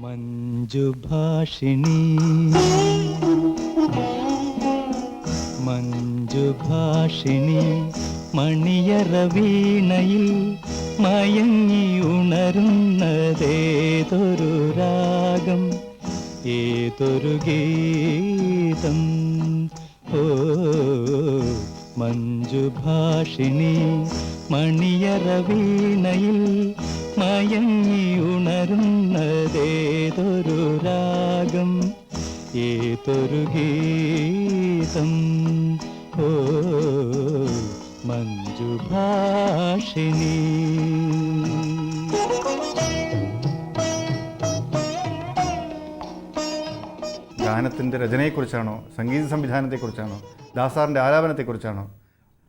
മഞ്ജുഭാഷിണി മഞ്ജുഭാഷിണി മണിയറ വീണയിൽ മയങ്ങി ഉണരുന്നതേതൊരു രാഗം, ഏതൊരു ഗീതം. ഓ മഞ്ജുഭാഷിണി മണിയറ വീണയിൽ മയങ്ങി ഉണരുന്നതേതൊരു രാഗം, ഏതൊരു ഗീതം. ഓ മഞ്ജുഭാഷിണി. ഗാനത്തിൻ്റെ രചനയെക്കുറിച്ചാണോ, സംഗീത സംവിധാനത്തെക്കുറിച്ചാണോ, ദാസാറിൻ്റെ ആലാപനത്തെക്കുറിച്ചാണോ,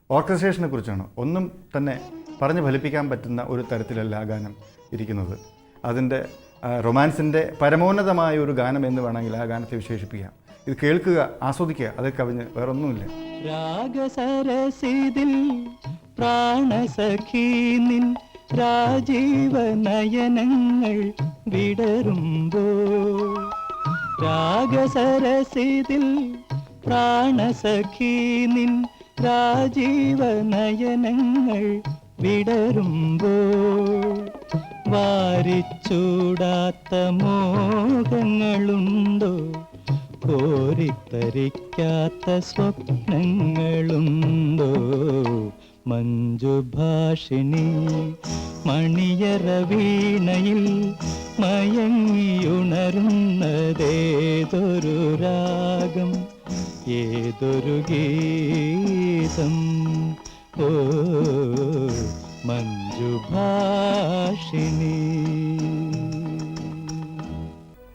ഓർക്കസ്ട്രേഷനെക്കുറിച്ചാണോ, ഒന്നും തന്നെ പറഞ്ഞ് ഫലിപ്പിക്കാൻ പറ്റുന്ന ഒരു തരത്തിലല്ല ആ ഗാനം ഇരിക്കുന്നത്. അതിൻ്റെ റൊമാൻസിൻ്റെ പരമോന്നതമായ ഒരു ഗാനം എന്ന് വേണമെങ്കിൽ ആ ഗാനത്തെ വിശേഷിപ്പിക്കാം. ഇത് കേൾക്കുക, ആസ്വദിക്കുക, അത് കവിഞ്ഞ് വേറൊന്നുമില്ല. രാഗസരസിതിൽ പ്രാണസഖീ നിൻ രാജീവ നയനങ്ങൾ വിടരുമ്പോൾ, രാഗസരസിതിൽ പ്രാണസഖീ നിൻ രാജീവ നയനങ്ങൾ വിടരുമ്പോൾ, വാരിച്ചൂടാത്ത മോഹങ്ങളുണ്ടോ, കോരിത്തരിക്കാത്ത സ്വപ്നങ്ങളുണ്ടോ. മഞ്ജുഭാഷിണി മണിയറ വീണയിൽ മയങ്ങിയുണരുന്നതേതൊരു രാഗം, ഏതൊരു ഗീതം. ഓ മഞ്ജുഭാഷിണി.